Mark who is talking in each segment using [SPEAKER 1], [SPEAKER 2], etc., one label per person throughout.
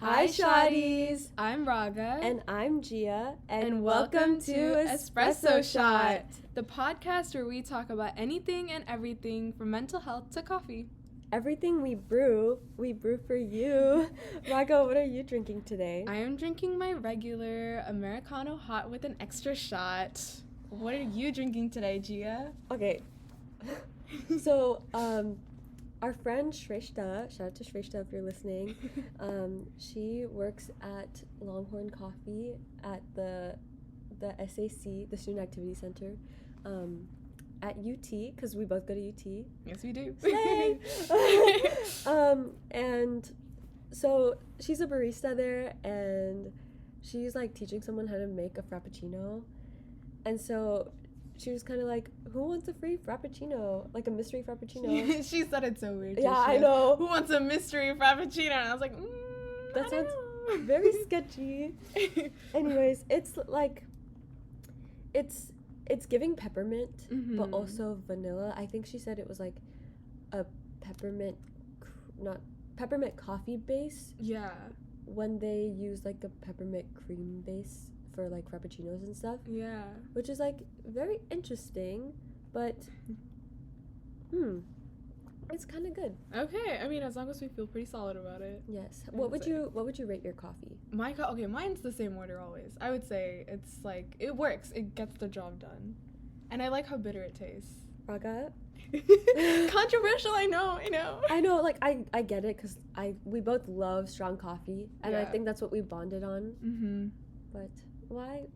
[SPEAKER 1] Hi, shotties!
[SPEAKER 2] I'm Raaga.
[SPEAKER 1] And I'm Jia.
[SPEAKER 2] And welcome to Espresso Shot, the podcast where we talk about anything and everything from mental health to coffee.
[SPEAKER 1] Everything we brew for you. Raaga, what are you drinking today?
[SPEAKER 2] I am drinking my regular Americano hot with an extra shot. What are you drinking today, Jia?
[SPEAKER 1] Okay. So, our friend Shrestha, shout out to Shrestha if you're listening, she works at Longhorn Coffee at the SAC, the Student Activity Center, at UT, because we both go to UT.
[SPEAKER 2] Yes, we do.
[SPEAKER 1] And so she's a barista there, and she's like teaching someone how to make a frappuccino. And so she was kind of like, who wants a free frappuccino? Like a mystery frappuccino.
[SPEAKER 2] She said it so weird.
[SPEAKER 1] Yeah, I know.
[SPEAKER 2] Who wants a mystery frappuccino? And I was like,
[SPEAKER 1] that sounds very sketchy. Anyways, it's like, it's giving peppermint, but also vanilla. I think she said it was like a peppermint coffee base.
[SPEAKER 2] Yeah.
[SPEAKER 1] When they use like a peppermint cream base for like frappuccinos and stuff.
[SPEAKER 2] Yeah.
[SPEAKER 1] Which is like very interesting, but it's kind of good.
[SPEAKER 2] Okay, I mean, as long as we feel pretty solid about it.
[SPEAKER 1] Yes. What would you rate your coffee?
[SPEAKER 2] Okay, mine's the same order always. I would say it's like it works. It gets the job done, and I like how bitter it tastes.
[SPEAKER 1] Raaga?
[SPEAKER 2] Controversial, I know.
[SPEAKER 1] I know, like I get it because we both love strong coffee, and I think that's what we bonded on.
[SPEAKER 2] Mm-hmm.
[SPEAKER 1] But why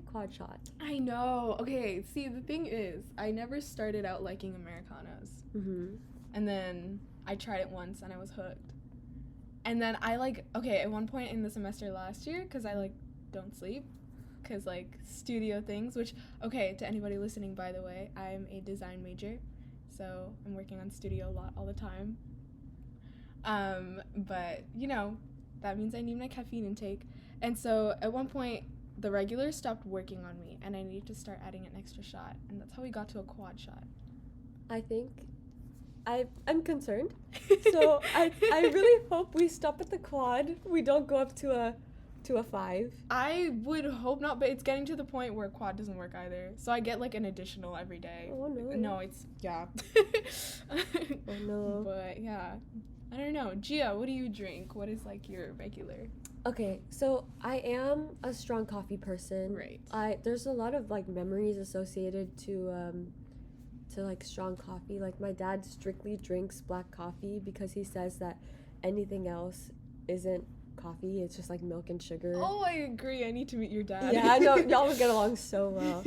[SPEAKER 1] quad shot?
[SPEAKER 2] I know. Okay, see, the thing is, I never started out liking Americanos.
[SPEAKER 1] Mm-hmm.
[SPEAKER 2] And then I tried it once and I was hooked. And then at one point in the semester last year, because I don't sleep, because studio things, which, okay, to anybody listening, by the way, I'm a design major, so I'm working on studio a lot all the time. But, that means I need my caffeine intake. And so at one point, the regular stopped working on me, and I needed to start adding an extra shot, and that's how we got to a quad shot.
[SPEAKER 1] I think I'm concerned, so I really hope we stop at the quad. We don't go up to a 5.
[SPEAKER 2] I would hope not, but it's getting to the point where quad doesn't work either, so I get an additional every day.
[SPEAKER 1] Oh no.
[SPEAKER 2] No, it's yeah.
[SPEAKER 1] Oh no.
[SPEAKER 2] But yeah, I don't know. Jia, what do you drink? What is your regular?
[SPEAKER 1] Okay, so I am a strong coffee person.
[SPEAKER 2] Right.
[SPEAKER 1] There's a lot of memories associated to strong coffee. Like my dad strictly drinks black coffee because he says that anything else isn't coffee. It's just milk and sugar.
[SPEAKER 2] Oh, I agree. I need to meet your dad.
[SPEAKER 1] Yeah, I know, y'all would get along so well.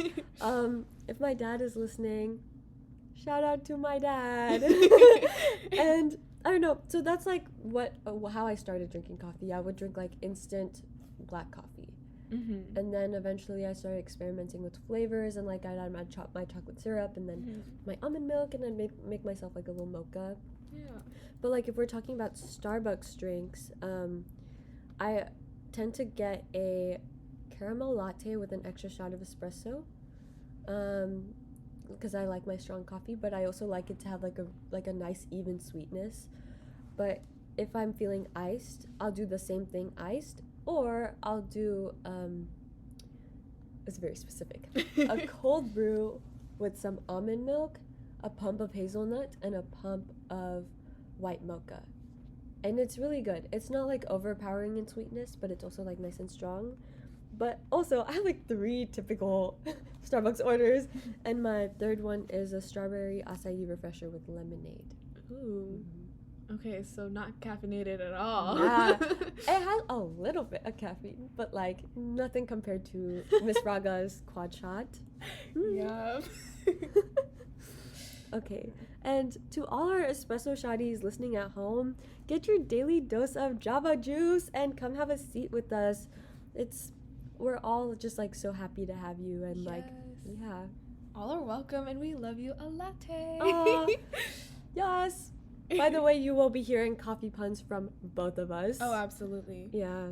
[SPEAKER 1] If my dad is listening, shout out to my dad. And I don't know. So that's how I started drinking coffee. I would drink instant black coffee.
[SPEAKER 2] Mm-hmm.
[SPEAKER 1] And then eventually I started experimenting with flavors, and I'd add my chocolate syrup and then my almond milk, and then make myself a little mocha.
[SPEAKER 2] Yeah.
[SPEAKER 1] But if we're talking about Starbucks drinks, I tend to get a caramel latte with an extra shot of espresso. Because I like my strong coffee, but I also like it to have a nice even sweetness. But if I'm feeling iced, I'll do the same thing iced, or I'll do it's very specific, a cold brew with some almond milk, a pump of hazelnut, and a pump of white mocha. And it's really good. It's not overpowering in sweetness, but it's also nice and strong. But also, I have 3 typical Starbucks orders, and my third one is a strawberry acai refresher with lemonade.
[SPEAKER 2] Ooh. Okay, so not caffeinated at all.
[SPEAKER 1] Yeah. It has a little bit of caffeine, but nothing compared to Miss Raaga's quad shot.
[SPEAKER 2] Yeah.
[SPEAKER 1] Okay, and to all our espresso shotties listening at home, get your daily dose of Java juice and come have a seat with us. We're all just so happy to have you, and
[SPEAKER 2] yes.
[SPEAKER 1] Yeah.
[SPEAKER 2] All are welcome, and we love you. A latte.
[SPEAKER 1] Yes. By the way, you will be hearing coffee puns from both of us.
[SPEAKER 2] Oh, absolutely.
[SPEAKER 1] Yeah.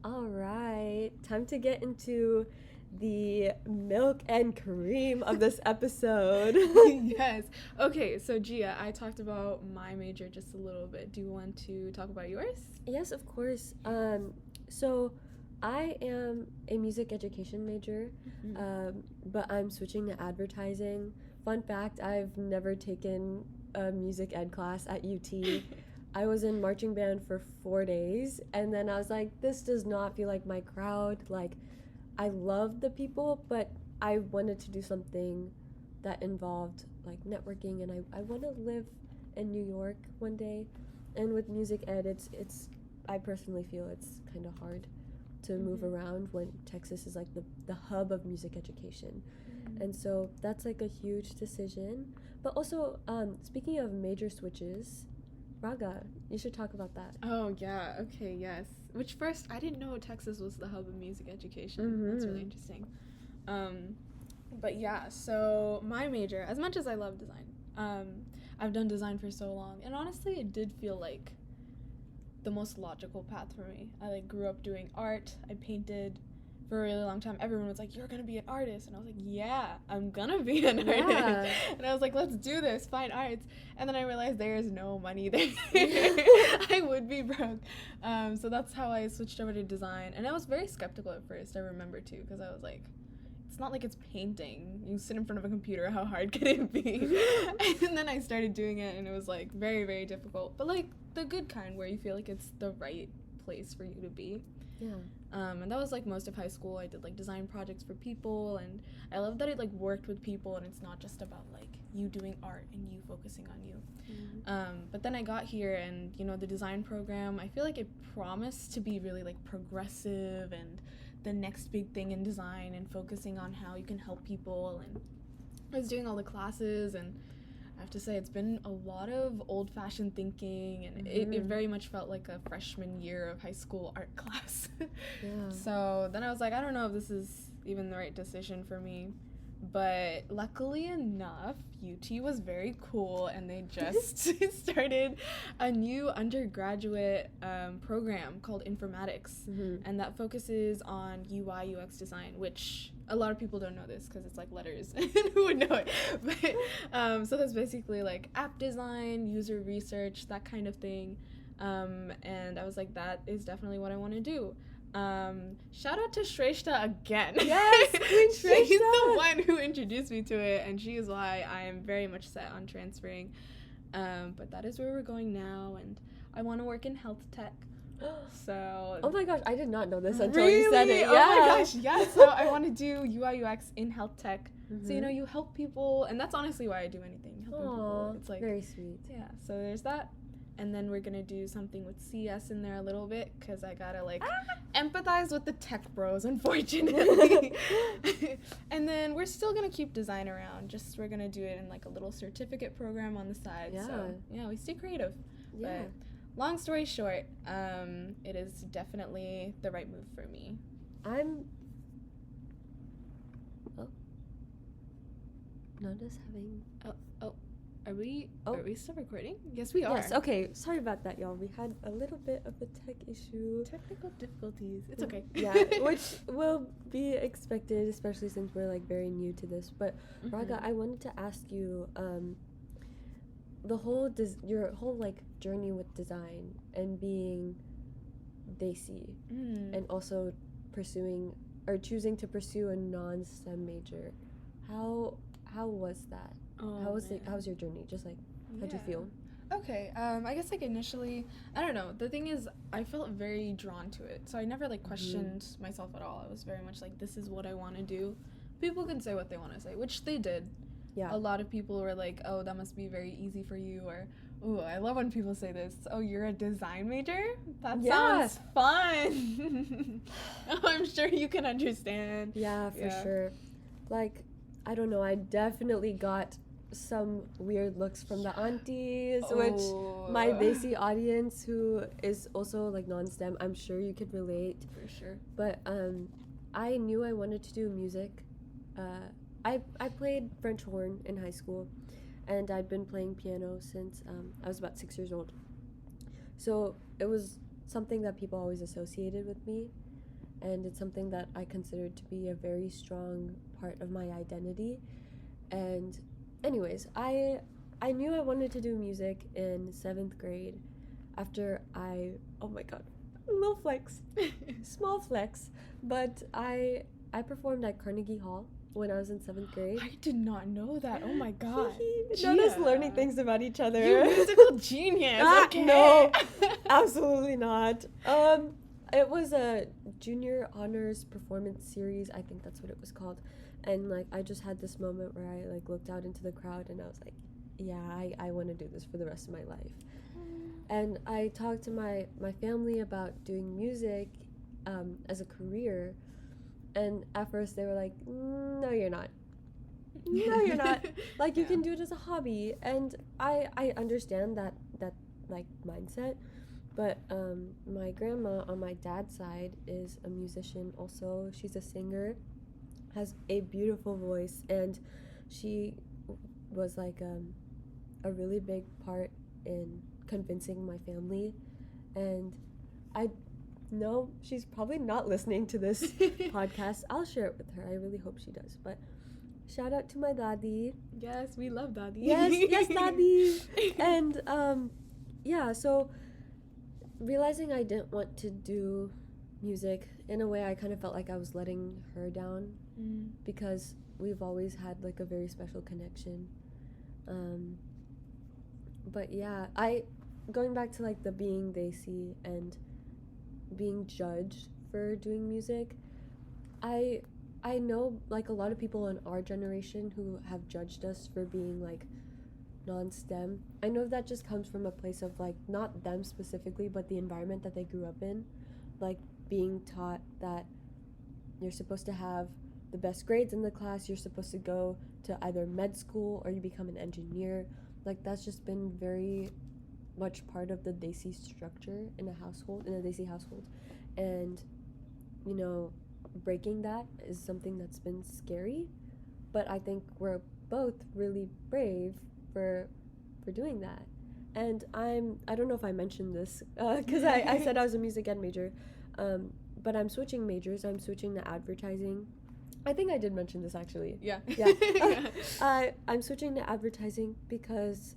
[SPEAKER 1] All right. Time to get into the milk and cream of this episode.
[SPEAKER 2] Yes. Okay, so Jia, I talked about my major just a little bit. Do you want to talk about yours?
[SPEAKER 1] Yes, of course. So I am a music education major, but I'm switching to advertising. Fun fact, I've never taken a music ed class at UT. I was in marching band for 4 days, and then I was like, this does not feel like my crowd. Like, I love the people, but I wanted to do something that involved like networking, and I want to live in New York one day. And with music ed, it's I personally feel it's kind of hard to move around when Texas is like the hub of music education. And so that's like a huge decision. But also, speaking of major switches, Raaga, you should talk about that.
[SPEAKER 2] Oh, yeah. Okay, yes. Which first, I didn't know Texas was the hub of music education. That's really interesting. But yeah, so my major, as much as I love design, I've done design for so long. And honestly, it did feel like the most logical path for me. I like grew up doing art. I painted for a really long time. Everyone was like, you're gonna be an artist, and I was like, yeah, I'm gonna be an artist. And I was like, let's do this, fine arts. And then I realized there is no money there. I would be broke. So that's how I switched over to design, and I was very skeptical at first. I remember too, because I was like, it's not like it's painting. You sit in front of a computer, how hard can it be? And then I started doing it, and it was like very, very difficult, but like the good kind where you feel like it's the right place for you to be.
[SPEAKER 1] Yeah.
[SPEAKER 2] And that was like most of high school. I did like design projects for people, and I love that it like worked with people, and it's not just about like you doing art and you focusing on you. But then I got here, and you know, the design program, I feel like it promised to be really like progressive and the next big thing in design and focusing on how you can help people. And I was doing all the classes, and I have to say it's been a lot of old-fashioned thinking, and it very much felt like a freshman year of high school art class. So then I was like, I don't know if this is even the right decision for me. But luckily enough, UT was very cool, and they just started a new undergraduate program called informatics, and that focuses on UI UX design, which a lot of people don't know this because it's like letters and who would know it. But so that's basically like app design, user research, that kind of thing. And I was like, that is definitely what I want to do. Shout out to Shrestha again.
[SPEAKER 1] Yes, Queen
[SPEAKER 2] She's
[SPEAKER 1] Shrestha.
[SPEAKER 2] the one who introduced me to it, and she is why I am very much set on transferring. But that is where we're going now, and I want to work in health tech. So.
[SPEAKER 1] Oh my gosh, I did not know this until you said it. Yeah.
[SPEAKER 2] Oh my gosh, yeah. So I want to do UI UX in health tech. So you know, you help people, and that's honestly why I do anything. Helping people. It's like
[SPEAKER 1] very sweet.
[SPEAKER 2] Yeah. So there's that. And then we're gonna do something with CS in there a little bit, because I gotta like empathize with the tech bros, unfortunately. And then we're still gonna keep design around, just we're gonna do it in like a little certificate program on the side.
[SPEAKER 1] Yeah.
[SPEAKER 2] So yeah, we stay creative.
[SPEAKER 1] Yeah.
[SPEAKER 2] But long story short, it is definitely the right move for me.
[SPEAKER 1] Notice having.
[SPEAKER 2] Are we still recording? Yes, we are.
[SPEAKER 1] Yes, okay. Sorry about that, y'all. We had a little bit of a tech issue.
[SPEAKER 2] Technical difficulties. It's okay.
[SPEAKER 1] Yeah, which will be expected, especially since we're like very new to this. But Raaga, I wanted to ask you, your whole like journey with design and being desi, and also choosing to pursue a non-STEM major. How was that? How was your journey? Just like, how'd you feel?
[SPEAKER 2] Okay, I guess like initially, I don't know. The thing is, I felt very drawn to it, so I never like questioned myself at all. I was very much like, this is what I want to do. People can say what they want to say, which they did. Yeah. A lot of people were like, oh, that must be very easy for you, or, ooh, I love when people say this. Oh, you're a design major? That sounds fun. I'm sure you can understand.
[SPEAKER 1] Yeah, for sure. Like, I don't know, I definitely got some weird looks from the aunties, which my desi audience, who is also like non-STEM, I'm sure you could relate.
[SPEAKER 2] For sure.
[SPEAKER 1] But I knew I wanted to do music. I played French horn in high school, and I'd been playing piano since I was about 6 years old. So it was something that people always associated with me. and it's something that I consider to be a very strong part of my identity. And anyways, I knew I wanted to do music in 7th grade after oh my god, a little flex, small flex, but I performed at Carnegie Hall when I was in 7th grade.
[SPEAKER 2] I did not know that. Oh my god.
[SPEAKER 1] Not us learning things about each other.
[SPEAKER 2] You musical genius. Okay.
[SPEAKER 1] No, absolutely not. It was a junior honors performance series. I think that's what it was called. And like I just had this moment where I like looked out into the crowd and I was like, yeah, I want to do this for the rest of my life. And I talked to my family about doing music as a career, and at first they were like, no, you're not. No, you're not. Like, you can do it as a hobby. And I understand that like mindset, but my grandma on my dad's side is a musician also. She's a singer, has a beautiful voice, and she was like a really big part in convincing my family. And I know she's probably not listening to this podcast. I'll share it with her. I really hope she does. But shout out to my daddy.
[SPEAKER 2] Yes, we love daddy.
[SPEAKER 1] Yes, daddy. And yeah, so realizing I didn't want to do music, in a way I kind of felt like I was letting her down, because we've always had like a very special connection. But yeah, going back to like the being desi and being judged for doing music, I know like a lot of people in our generation who have judged us for being like non-STEM. I know that just comes from a place of like not them specifically, but the environment that they grew up in, like being taught that you're supposed to have the best grades in the class, you're supposed to go to either med school or you become an engineer. Like that's just been very much part of the desi structure in a desi household. And you know, breaking that is something that's been scary, but I think we're both really brave for doing that. And I don't know if I mentioned this because I said I was a music ed major, but I'm switching majors. I'm switching to advertising. I think I did mention this actually.
[SPEAKER 2] Yeah.
[SPEAKER 1] I'm switching to advertising because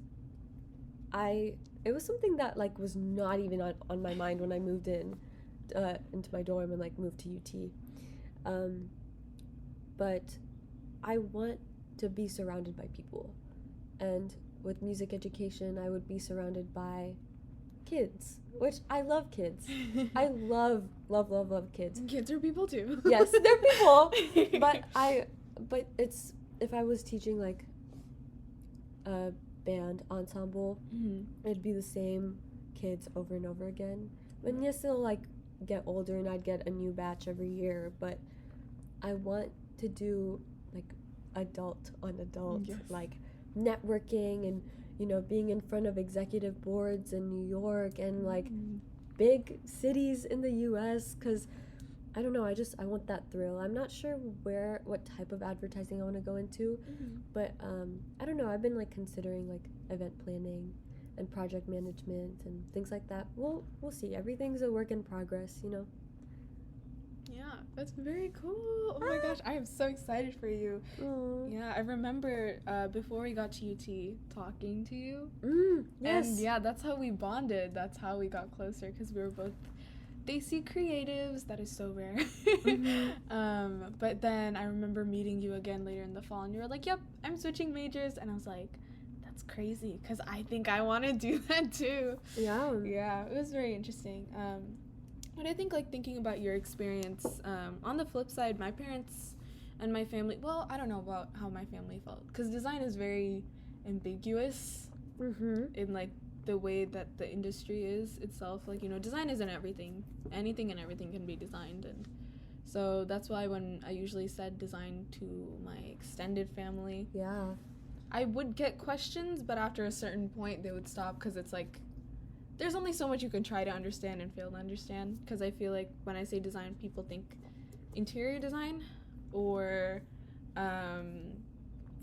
[SPEAKER 1] it was something that like was not even on my mind when I moved into my dorm and like moved to UT. But I want to be surrounded by people, and with music education I would be surrounded by kids, which I love kids. I love kids.
[SPEAKER 2] Kids are people too.
[SPEAKER 1] Yes, they're people. But it's, if I was teaching like a band ensemble, it'd be the same kids over and over again. And yes, they'll like get older and I'd get a new batch every year, but I want to do like adult on adult, like networking and, you know, being in front of executive boards in New York and like big cities in the US, because I don't know, I want that thrill. I'm not sure what type of advertising I want to go into, but I don't know, I've been like considering like event planning and project management and things like that. We'll see. Everything's a work in progress, you know.
[SPEAKER 2] Yeah, that's very cool. Oh my gosh, I am so excited for you. Yeah, I remember before we got to UT talking to you.
[SPEAKER 1] Yes.
[SPEAKER 2] And yeah, that's how we bonded. That's how we got closer, because we were both desi creatives. That is so rare. But then I remember meeting you again later in the fall, and you were like, yep, I'm switching majors. And I was like, that's crazy, because I think I want to do that too. Yeah, it was very interesting. But I think, like, thinking about your experience, on the flip side, my parents and my family, well, I don't know about how my family felt, because design is very ambiguous in, like, the way that the industry is itself. Like, you know, design isn't everything. Anything and everything can be designed, and so that's why when I usually said design to my extended family, I would get questions, but after a certain point, they would stop, because it's like, there's only so much you can try to understand and fail to understand, because I feel like when I say design, people think interior design or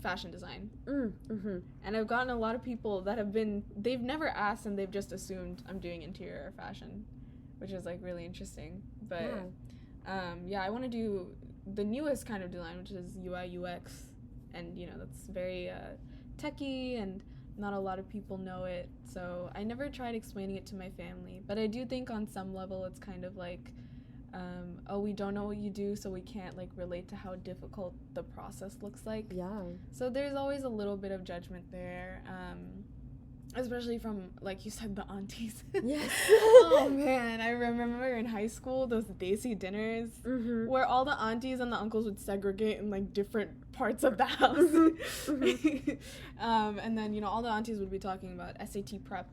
[SPEAKER 2] fashion design. And I've gotten a lot of people that they've never asked and they've just assumed I'm doing interior or fashion, which is like really interesting. But Yeah, I want to do the newest kind of design, which is UI UX, and that's very techy, and not a lot of people know it. So I never tried explaining it to my family, but I do think on some level it's kind of like, oh, we don't know what you do, so we can't like relate to how difficult the process looks like.
[SPEAKER 1] Yeah.
[SPEAKER 2] So there's always a little bit of judgment there. Especially from, like you said, the aunties.
[SPEAKER 1] Yes.
[SPEAKER 2] Oh man, I remember in high school those desi dinners where all the aunties and the uncles would segregate in like different parts of the house. And then all the aunties would be talking about SAT prep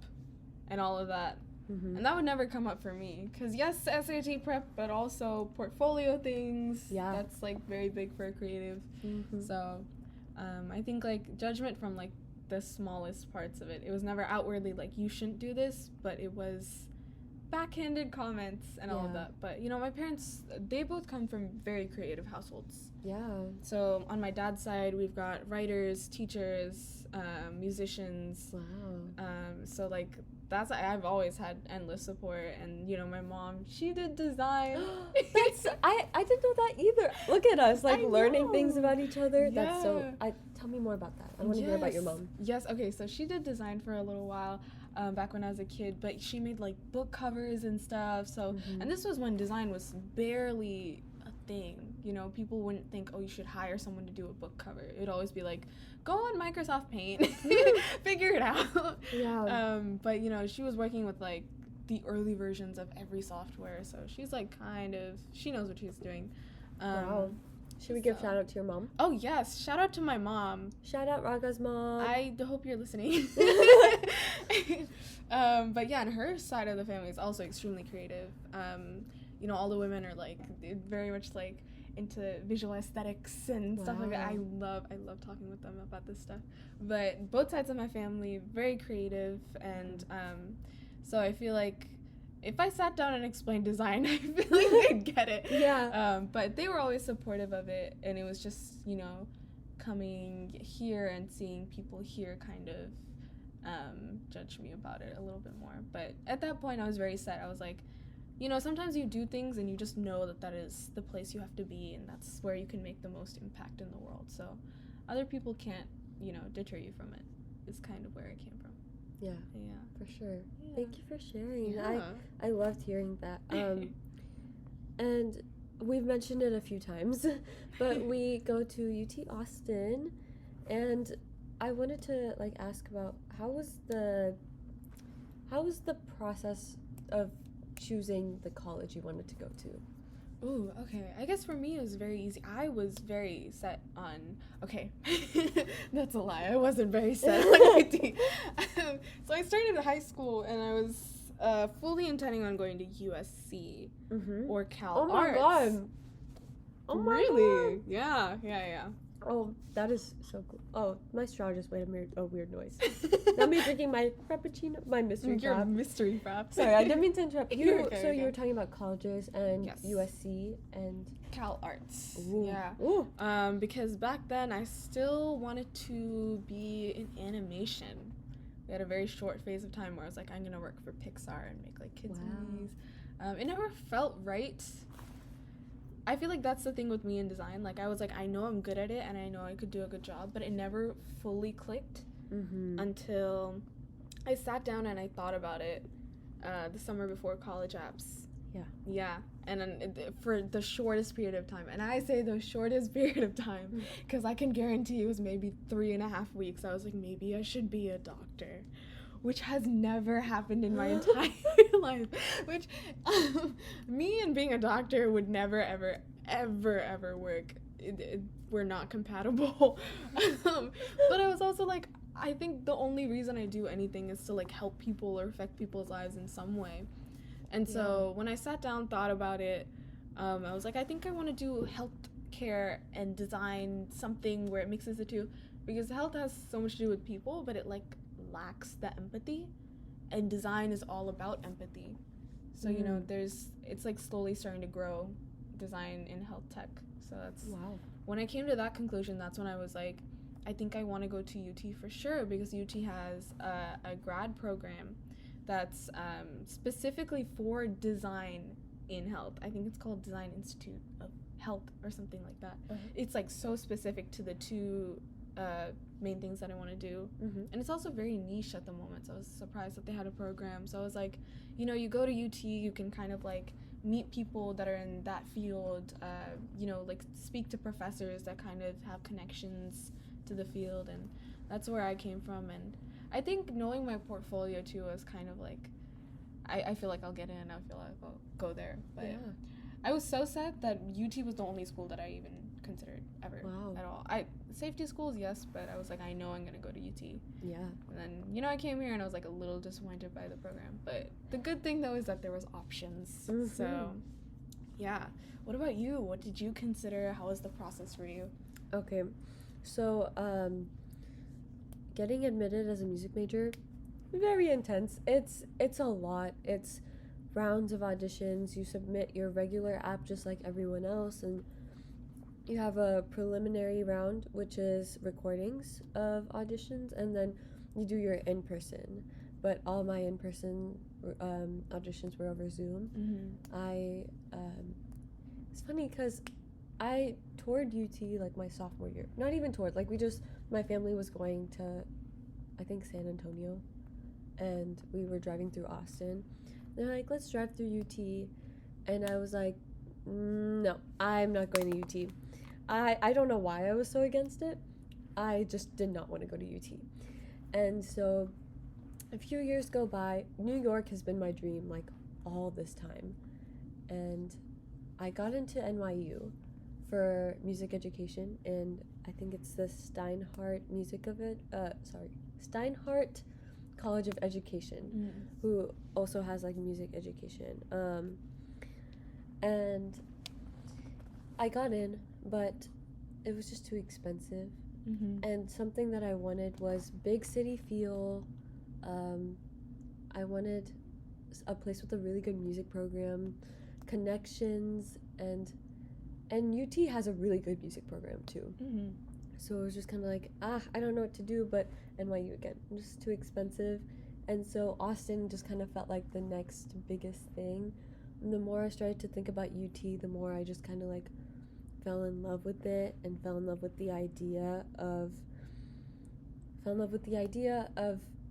[SPEAKER 2] and all of that. And that would never come up for me because yes, SAT prep, but also portfolio things.
[SPEAKER 1] Yeah,
[SPEAKER 2] that's like very big for a creative. So I think like judgment from like the smallest parts of it. It was never outwardly like you shouldn't do this, but it was backhanded comments and all of that. But my parents, they both come from very creative households.
[SPEAKER 1] Yeah.
[SPEAKER 2] So on my dad's side, we've got writers, teachers, musicians.
[SPEAKER 1] Wow.
[SPEAKER 2] So like I've always had endless support, and my mom, she did design.
[SPEAKER 1] I didn't know that either. Look at us, like learning things about each other.
[SPEAKER 2] Yeah.
[SPEAKER 1] That's so. Tell me more about that. I want to hear about your mom.
[SPEAKER 2] Yes. Okay. So she did design for a little while, back when I was a kid. But she made like book covers and stuff. So and this was when design was barely a thing. People wouldn't think, oh, you should hire someone to do a book cover. It'd always be like, go on Microsoft Paint, figure it out.
[SPEAKER 1] Yeah.
[SPEAKER 2] But she was working with like the early versions of every software, so she's like she knows what she's doing.
[SPEAKER 1] Wow. Should we give shout out to your mom?
[SPEAKER 2] Oh yes, shout out to my mom.
[SPEAKER 1] Shout out Raaga's mom.
[SPEAKER 2] I hope you're listening. But yeah, and her side of the family is also extremely creative. All the women are like very much like into visual aesthetics and stuff like that. I love talking with them about this stuff. But both sides of my family very creative, and so I feel like if I sat down and explained design, I feel like they'd get it.
[SPEAKER 1] Yeah.
[SPEAKER 2] But they were always supportive of it, and it was just coming here and seeing people here kind of judge me about it a little bit more. But at that point I was very set. I was like, sometimes you do things and you just know that is the place you have to be, and that's where you can make the most impact in the world. So other people can't, deter you from it, is kind of where it came from.
[SPEAKER 1] Yeah.
[SPEAKER 2] Yeah.
[SPEAKER 1] For sure.
[SPEAKER 2] Yeah.
[SPEAKER 1] Thank you for sharing.
[SPEAKER 2] Yeah.
[SPEAKER 1] I loved hearing that. And we've mentioned it a few times, but we go to UT Austin, and I wanted to like ask about how was the process of choosing the college you wanted to go to?
[SPEAKER 2] Ooh, okay. I guess for me it was very easy. I was very set on, okay, that's a lie. I wasn't very set on IT. So I started high school and I was fully intending on going to USC or Cal Arts.
[SPEAKER 1] God. Oh my
[SPEAKER 2] really?
[SPEAKER 1] God.
[SPEAKER 2] Yeah.
[SPEAKER 1] Oh, that is so cool. Oh, my straw just made a weird noise. Now me drinking my frappuccino, my mystery frap.
[SPEAKER 2] Your mystery frap.
[SPEAKER 1] Sorry, I didn't mean to interrupt you.
[SPEAKER 2] Okay,
[SPEAKER 1] so you were talking about colleges and
[SPEAKER 2] yes.
[SPEAKER 1] USC and
[SPEAKER 2] Cal Arts.
[SPEAKER 1] Ooh.
[SPEAKER 2] Yeah.
[SPEAKER 1] Ooh.
[SPEAKER 2] Because back then I still wanted to be in animation. We had a very short phase of time where I was like, I'm gonna work for Pixar and make like kids movies. It never felt right. I feel like that's the thing with me in design. Like I was like, I know I'm good at it and I know I could do a good job, but it never fully clicked until I sat down and I thought about it the summer before college apps. Yeah. And then for the shortest period of time, and I say the shortest period of time because I can guarantee it was maybe 3.5 weeks. I was like, maybe I should be a doctor, which has never happened in my entire life. Which, me and being a doctor would never, ever work. We're not compatible. But I was also like, I think the only reason I do anything is to like help people or affect people's lives in some way. And so when I sat down, thought about it, I was like, I think I want to do health care and design, something where it mixes the two, because health has so much to do with people, but it like lacks the empathy, and design is all about empathy. So it's like slowly starting to grow, design in health tech. So that's when I came to that conclusion. That's when I was like, I think I want to go to UT for sure, because UT has a grad program that's specifically for design in health. I think it's called Design Institute of Health or something like that.
[SPEAKER 1] Uh-huh.
[SPEAKER 2] It's like so specific to the two main things that I want to do.
[SPEAKER 1] Mm-hmm.
[SPEAKER 2] And it's also very niche at the moment, so I was surprised that they had a program. So I was like, you know, you go to UT, you can kind of like meet people that are in that field, you know, like speak to professors that kind of have connections to the field, and that's where I came from. And I think knowing my portfolio too was kind of like, I feel like I'll get in, I feel like I'll go there. But
[SPEAKER 1] Yeah.
[SPEAKER 2] I was so sad that UT was the only school that I even considered ever.
[SPEAKER 1] Wow.
[SPEAKER 2] At all. Safety schools, yes, but I was like, I know I'm gonna go to UT.
[SPEAKER 1] Yeah.
[SPEAKER 2] And then, you know, I came here and I was like a little disappointed by the program. But the good thing though is that there was options.
[SPEAKER 1] Mm-hmm.
[SPEAKER 2] So yeah. What about you? What did you consider? How was the process for you?
[SPEAKER 1] Okay. So, getting admitted as a music major, very intense. It's a lot. It's rounds of auditions. You submit your regular app just like everyone else, and you have a preliminary round, which is recordings of auditions, and then you do your in-person. But all my in-person auditions were over Zoom. It's funny because I toured UT like my sophomore year. Not even toured, like my family was going to, I think, San Antonio, and we were driving through Austin. They're like, let's drive through UT, and I was like, no, I'm not going to UT. I don't know why I was so against it. I just did not want to go to UT. And so a few years go by. New York has been my dream like all this time. And I got into NYU for music education, and I think it's the Steinhardt Steinhardt College of Education, who also has like music education. And I got in, but it was just too expensive. And something that I wanted was big city feel. I wanted a place with a really good music program, connections, and UT has a really good music program too. So it was just kind of like, I don't know what to do, but NYU again, just too expensive. And so Austin just kind of felt like the next biggest thing. And the more I started to think about UT, the more I just kind of like fell in love with it, and fell in love with the idea of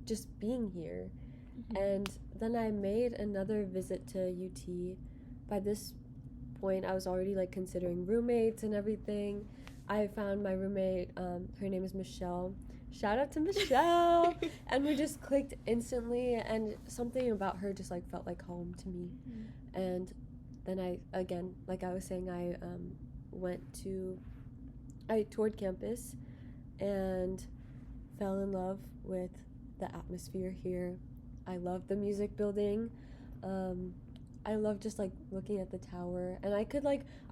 [SPEAKER 1] just being here. And then I made another visit to UT. By this point, I was already like considering roommates and everything. I found my roommate, her name is Michelle. Shout out to Michelle. And we just clicked instantly, and something about her just like felt like home to me. And then like I was saying, I toured campus and fell in love with the atmosphere here. I love the music building. I love just like looking at the tower, and I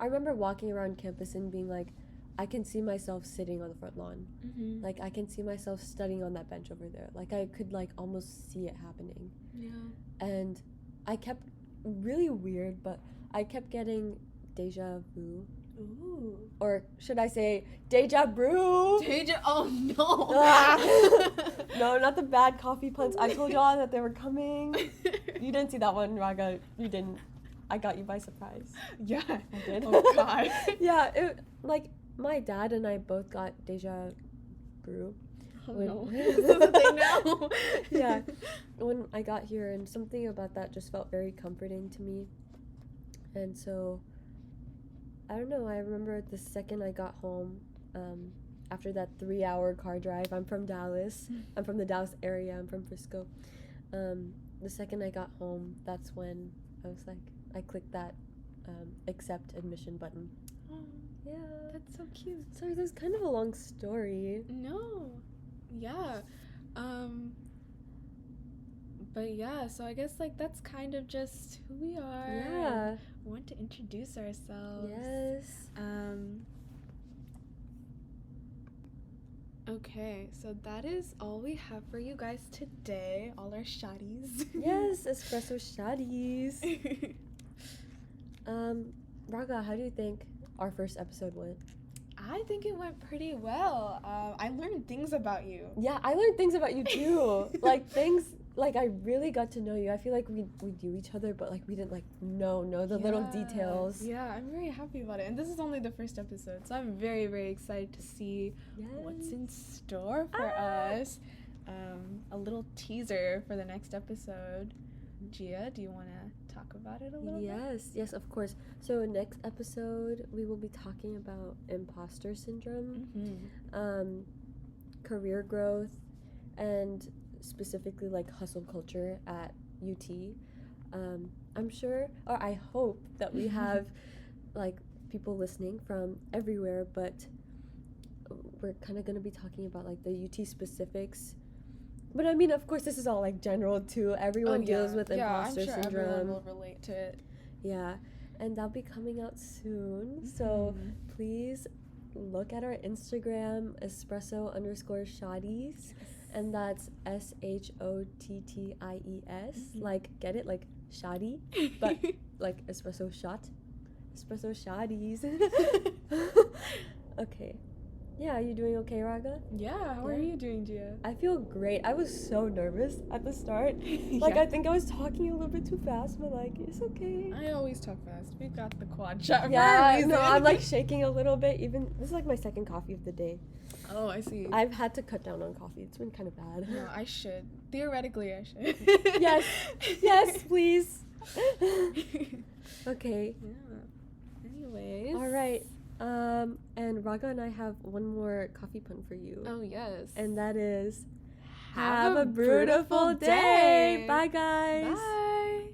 [SPEAKER 1] remember walking around campus and being like, I can see myself sitting on the front lawn. Like I can see myself studying on that bench over there. Like I could like almost see it happening.
[SPEAKER 2] Yeah.
[SPEAKER 1] And I kept really weird, but I kept getting deja vu.
[SPEAKER 2] Ooh.
[SPEAKER 1] Or should I say deja brew?
[SPEAKER 2] Oh no.
[SPEAKER 1] No, not the bad coffee puns. I told y'all that they were coming. You didn't see that one, Raaga. You didn't. I got you by surprise.
[SPEAKER 2] Yeah.
[SPEAKER 1] I did.
[SPEAKER 2] Oh god.
[SPEAKER 1] Yeah, my dad and I both got deja brew.
[SPEAKER 2] Oh no. This is a thing now.
[SPEAKER 1] Yeah. When I got here, and something about that just felt very comforting to me. And so I don't know, I remember the second I got home, after that 3-hour car drive. I'm from Dallas. I'm from the Dallas area. I'm from Frisco. The second I got home, that's when I was like, I clicked that accept admission button.
[SPEAKER 2] Oh,
[SPEAKER 1] Yeah.
[SPEAKER 2] that's so cute.
[SPEAKER 1] Sorry, that's kind of a long story.
[SPEAKER 2] No. Yeah. But yeah, so I guess like that's kind of just who we are.
[SPEAKER 1] Yeah.
[SPEAKER 2] We want to introduce ourselves.
[SPEAKER 1] Yes.
[SPEAKER 2] Okay, so that is all we have for you guys today. All our shotties.
[SPEAKER 1] Yes, espresso shotties. Raaga, how do you think our first episode went?
[SPEAKER 2] I think it went pretty well. I learned things about you.
[SPEAKER 1] Yeah, I learned things about you too. Like things like I really got to know you. I feel like we knew each other, but like we didn't like know the little details.
[SPEAKER 2] Yeah, I'm very happy about it. And this is only the first episode, so I'm very, very excited to see what's in store for us. A little teaser for the next episode. Jia, do you want to talk about it a little bit?
[SPEAKER 1] Yes, of course. So next episode, we will be talking about imposter syndrome, career growth, and specifically like hustle culture at UT. I'm sure, or I hope that we have like people listening from everywhere, but we're kind of going to be talking about like the UT specifics. But I mean, of course, this is all like general too. Everyone deals with imposter syndrome.
[SPEAKER 2] I'm sure everyone will relate to it.
[SPEAKER 1] Yeah, and that'll be coming out soon. So please look at our Instagram, Espresso_shotties, and that's SHOTTIES. Like, get it? Like shoddy, but like espresso shot. Espresso shotties. Okay. Yeah, are you doing okay, Raaga?
[SPEAKER 2] Yeah, how are you doing, Jia?
[SPEAKER 1] I feel great. I was so nervous at the start. Like, I think I was talking a little bit too fast, but like, it's okay.
[SPEAKER 2] I always talk fast. We got the quad shot.
[SPEAKER 1] Yeah, no, I'm like shaking a little bit. Even this is like my second coffee of the day.
[SPEAKER 2] Oh, I see.
[SPEAKER 1] I've had to cut down on coffee. It's been kind of bad.
[SPEAKER 2] No, I should. Theoretically, I should.
[SPEAKER 1] Yes, please. Okay.
[SPEAKER 2] Yeah. Anyways.
[SPEAKER 1] All right. And Raaga and I have one more coffee pun for you.
[SPEAKER 2] Oh, yes.
[SPEAKER 1] And that is,
[SPEAKER 2] have a
[SPEAKER 1] brew-tiful day. Bye, guys.
[SPEAKER 2] Bye.